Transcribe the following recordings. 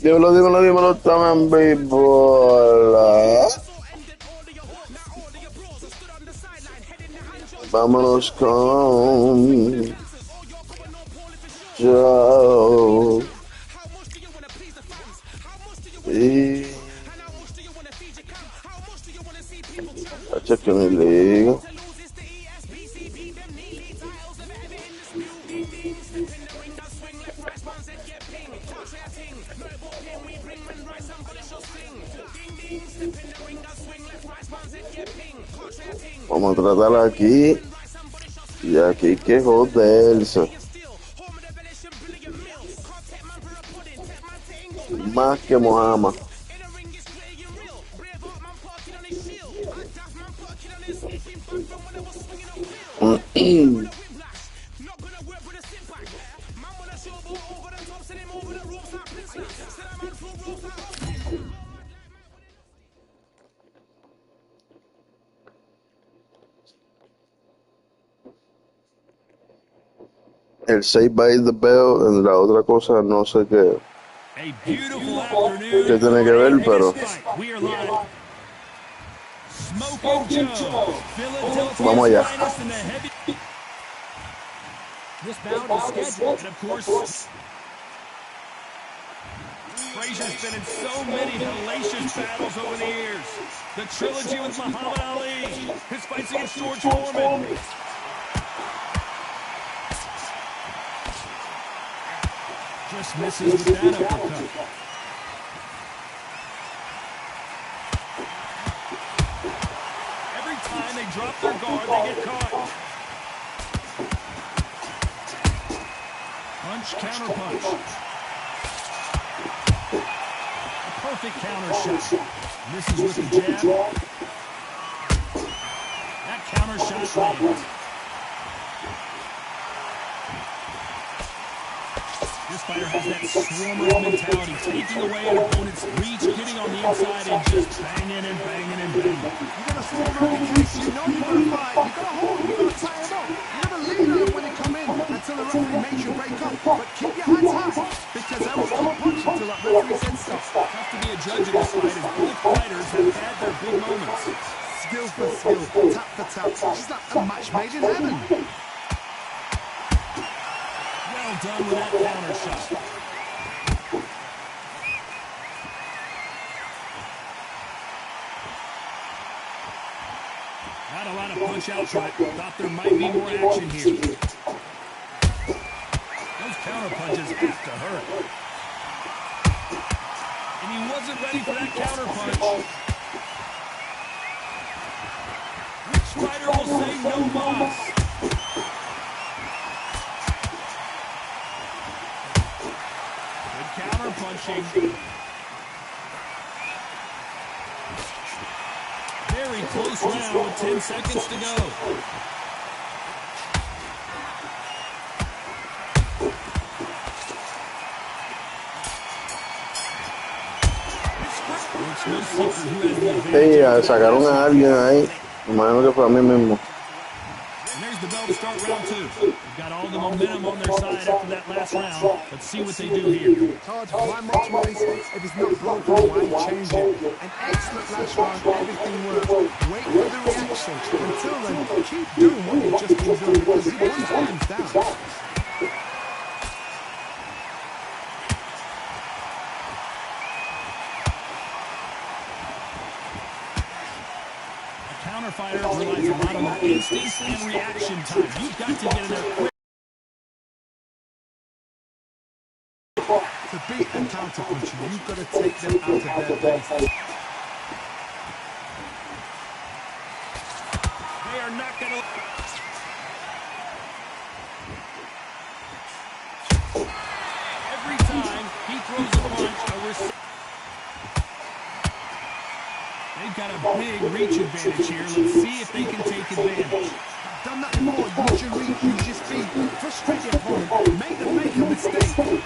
Dímelo, estamos en béisbol. Vámonos con Joe. Y a que ni liga. Vamos a tratar aquí. Y aquí hay que joderse. Más que Mohama. El Saved by the Bell, en la otra cosa no sé qué tiene que ver, pero vamos allá. This bout is scheduled, and of course, Frazier's been in so many hellacious battles over the years. The trilogy with Muhammad Ali, his fights against George Foreman. Just misses with that uppercut. Every time they drop their guard, they get caught. Punch, counter punch. A perfect counter shot. Misses with the jab. That counter shot lands. This fighter has that swarmer mentality, taking away an opponent's reach, getting on the inside and just banging and banging and banging. You got to swarm him in case you know you want to fight. You got to hold him, you got to tie him up. You never leave them when they come in until the referee makes you break up. But keep your hands high because they will keep punching until that referee says stop. Tough to be a judge of this fight as both fighters have had their big moments. Skill for skill, tap for tap, just like a match made in heaven. Well done with that counter shot. Not a lot of punch out, but thought there might be more action here. Those counter punches have to hurt. And he wasn't ready for that counter punch. Which fighter will say no mas? Counter punching. Very close round with 10 seconds to go. Sí, sacaron a alguien ahí. Imagino que fue a mí mismo. The bell to start round two. They've got all the momentum on their side after that last round. Let's see what they do here. Todd, why much race? If it's not broken, why change it? An excellent last round, everything worked. Wait for the reaction. Until then, keep doing what you've just been doing because you want hands down. Fighter relies a lot on their instincts and reaction time. You've got to get in there quick. To beat a counter puncher, you've got to take them out of their base. They are not going to... Every time he throws a punch, they've got a big reach advantage here. Let's see if they can take advantage. Done that before. Use your reach, use your speed. Frustrate the opponent. Make a mistake.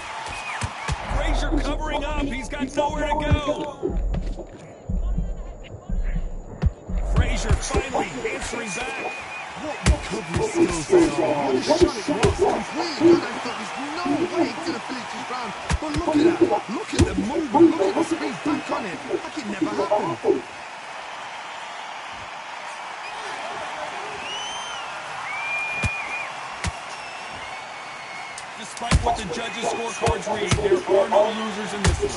Frazier covering up. He's got nowhere to go. Frazier finally answering back. What recovery skills they are. What a shot it was. Completely done. I thought there's no way he's going to finish this round. But look at that. Look at the movement Coach Reed, there are no losers in this one.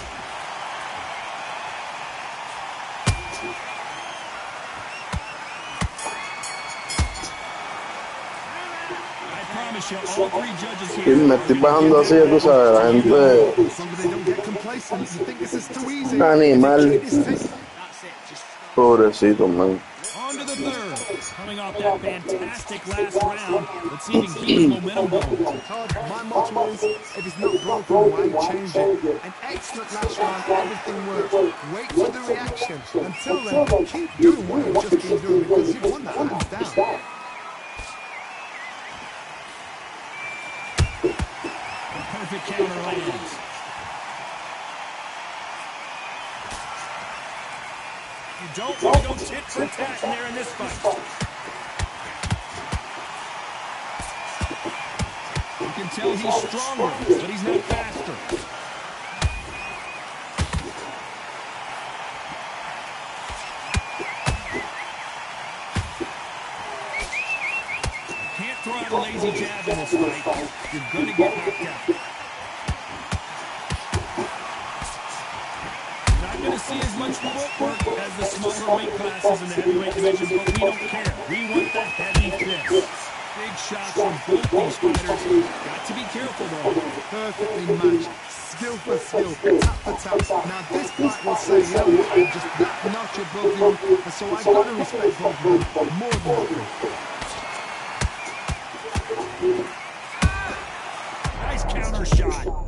I promise you, all three judges here. Y me estoy bajando así, tú sabes, la gente As long as they don't get complacent, you think this is too easy. animal. Keep this thing. Pobrecito, man. On to the third. Coming off that fantastic last round. Let's see if he can keep his momentum going. Todd, my motto is, if it's not broken, why change it? An excellent last round, everything works. Wait for the reaction. Until then, keep doing what you've just been doing because you've won that hands down. Perfect counter lands. You don't want to go tit for tat in there in this fight. You can tell he's stronger, but he's not faster. Can't throw out a lazy jab in this fight. You're going to get knocked out. Not going to see as much footwork as the smaller weight classes in the heavyweight division, but we don't care. We want the heavy fists. Big shots from both these fighters. Got to be careful, though. Perfectly matched. Skill for skill, tap for tap. Now this fight will say, you know what, I'm just that notch above you, and so I got to respect both of them more than happy. Nice counter shot.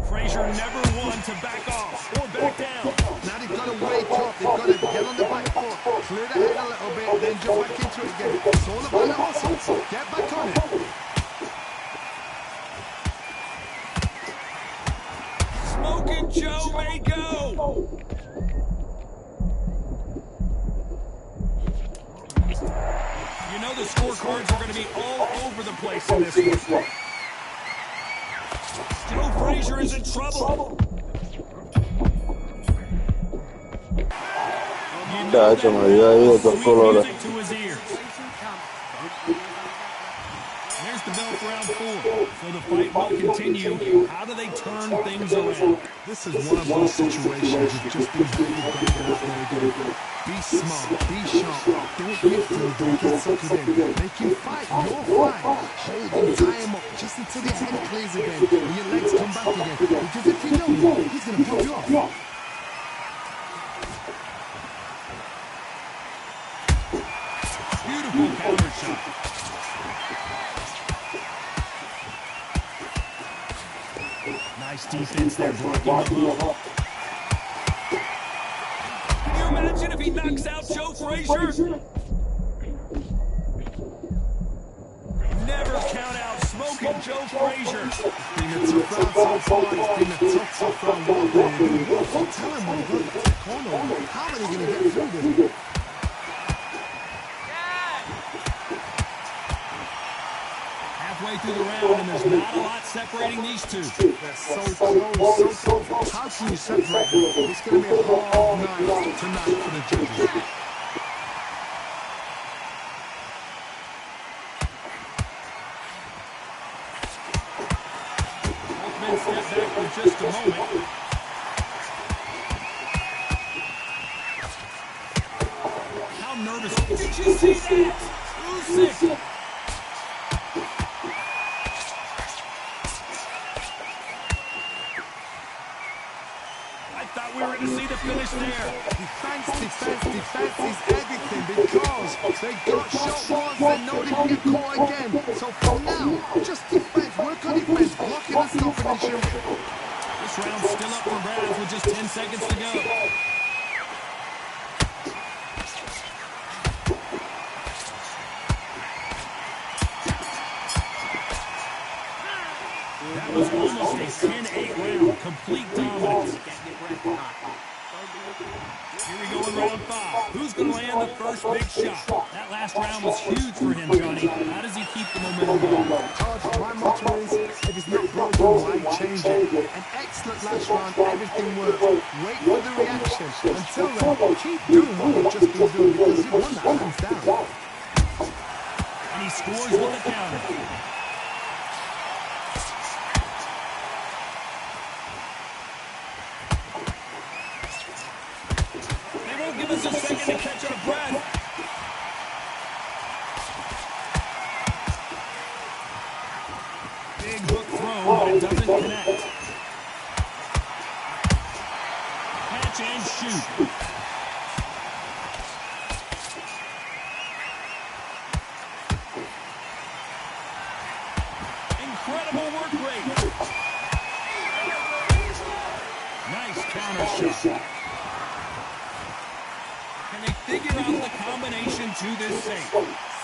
Frazier never one to back off or back down. Now they've got to wake up, they've got to get on the back foot, clear the head a little bit, then jump back into it again. It's all about the hustle. Get back on it. Smoking Joe may go. You know the scorecards are going to be all over the place in this one. Joe Frazier is in trouble. Chacho, me dio ahí de todos colores. Music to his ears. There's the bell for round 4. So the fight will continue. How do they turn things around? This is one of those situations you've just been out there again. Be smart, be sharp, don't get fooled, don't get suckered in. Make him fight your fight. Hold him, tie him up, just until your head clears again and your legs come back again. Because if you don't, he's going to pop you off. Beautiful counter shot. Nice defense there, blocking the hook. Can you imagine if he knocks out Joe Frazier? Never count out smoking Joe Frazier. It's been a tough round so far. It's been a tough round. What they're doing. Don't tell him when he goes to the corner. How are they going to get through this? Halfway through the round, and there's not a lot separating these two. They're so close, so close. How can you separate them? It's going to be a hard night tonight for the judges. Both men step back for just a moment. How nervous. Did you see that? Usyk. I thought we were going to see the finish there. Defense is everything because they got shot once, they know they can get caught again. So from now, just defense, work on defense, blocking and stopping and shooting. This round's still up for grabs with just 10 seconds to go. That was almost a 10-8 round, complete dominance. Here we go in round 5. Who's going to land the first big shot? That last round was huge for him, Johnny. How does he keep the momentum going? Todd, my motto is, if it's not broken, why change it? An excellent last round, everything works. Wait for the reaction. Until then, keep doing what you've just been doing because you won that hands down. And he scores with the counter. Big hook thrown, but it doesn't connect. Catch and shoot. Incredible work rate. Nice counter shot. Can they figure out the combination to this save?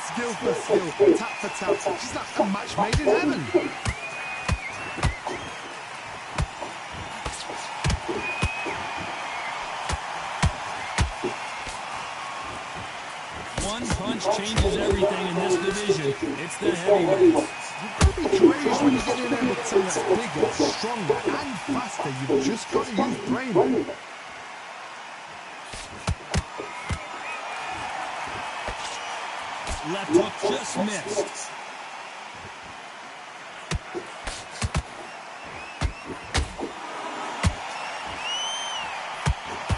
Skill for skill, tap for tap. She's like a match made in heaven. One punch changes everything in this division. It's the heavyweights. You've got to be courageous when you get in there with someone that's bigger, stronger, and faster. You've just got to use brain. Left hook just missed.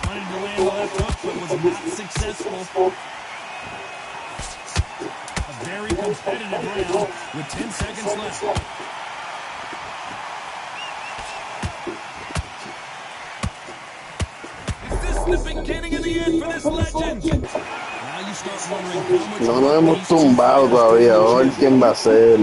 Wanted to land the left hook, but was not successful. A very competitive round with 10 seconds left. Is this the beginning of the end for this legend? Now you start wondering how much No nos hemos tumbado todavía. Vamos a ver quién va a ser.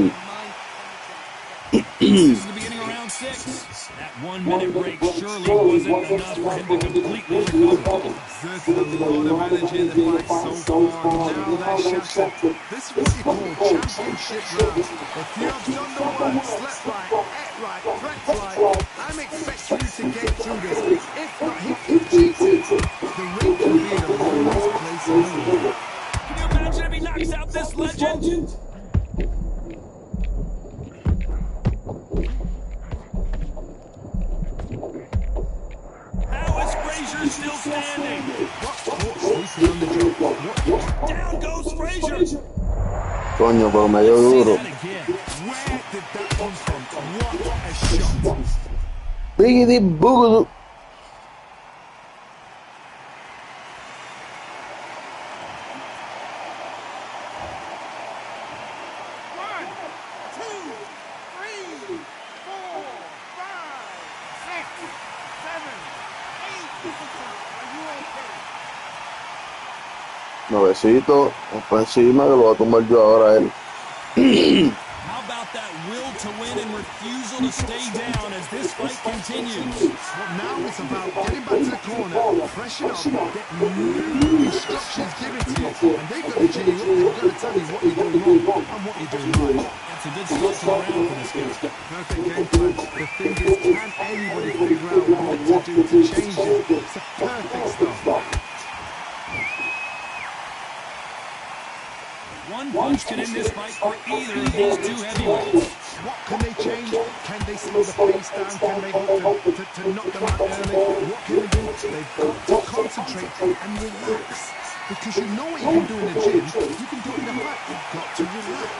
This is the beginning of round 6. That 1 minute break surely wasn't enough for him to completely recover. Exerted a lot of energy in the fight so far. Now they're shattered. This is what you call championship round. If you have done the work, slept right, ate right, prepped right, I'm expecting you to get through this. If not, if you cheated, the ring can be the loneliest place in the world. Can you imagine if he knocks out this legend? How is Frazier still standing? Down goes Frazier. Coño, pero me dio See duro. that again. Where did that come from? What a shot. Biggity boogity. Nuevecito, para encima que lo va a tumbar yo ahora a él. How about that will to win and refusal to stay down as this fight continues? Well, now it's about getting back to the corner, freshen up, get new instructions given to you, and they've got to G you up, they've got to tell you what you're doing wrong and what you're doing right. That's a good start to the round for this guy. Perfect game plan. The thing is, can anybody figure out what to do to change it? It's a perfect start. One punch can end this fight for either of these two heavyweights. What can they change? Can they slow the pace down? Can they hope to knock them out early? What can they do? They've got to concentrate and relax. Because you know what you can do in the gym, you can do it in the fight. You've got to relax.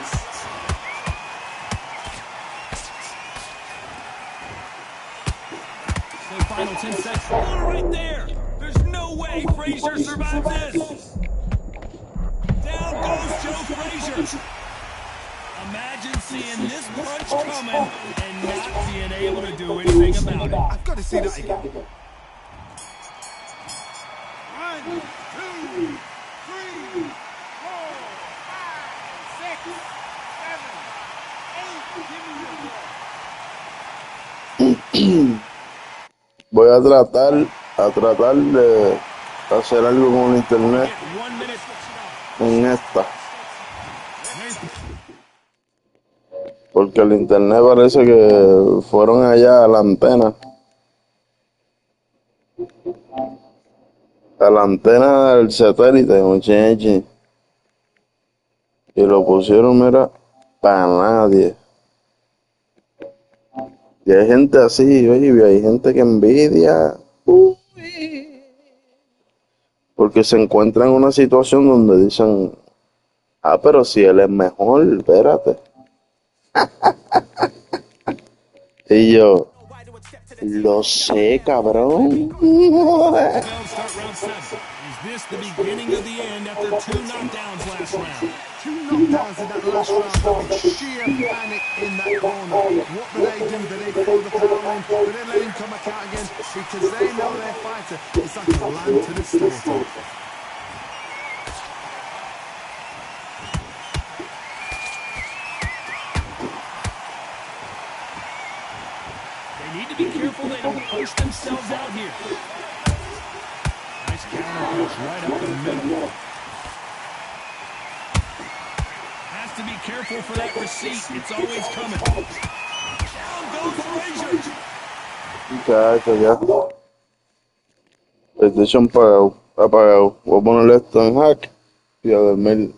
So final 10 seconds. Oh, right there. There's no way Frazier survives this. Down goes Joe Frazier. Imagine seeing this punch coming and not being able to do anything about it. I've got to see that again. 1, 2, 3, 4, 5, 6, 7, 8. Give me your Voy a tratar de hacer algo con el internet 1 minute. en esta. Porque el internet parece que fueron allá a la antena. A la antena del satélite, muchachos. Y lo pusieron, mira, para nadie. Y hay gente así, baby, hay gente que envidia. Porque se encuentran en una situación donde dicen, ah, pero si él es mejor, espérate. Y yo, lo sé, cabrón. Start round 7. Is this the beginning of the end after 2 knockdowns last round? 2 come down to that last round, there'll be sheer panic in that corner. What do? Do they throw the towel in? Do they let him come back out again? Because they know their fighter. It's like a lamb to the slaughter. They need to be careful they don't push themselves out here. Nice counter punch right up the middle. Has to be careful for that receipt. It's always coming. Down goes Frazier. Muchacho, ya. PlayStation apagado. Voy a ponerle esto en hack y a dormir.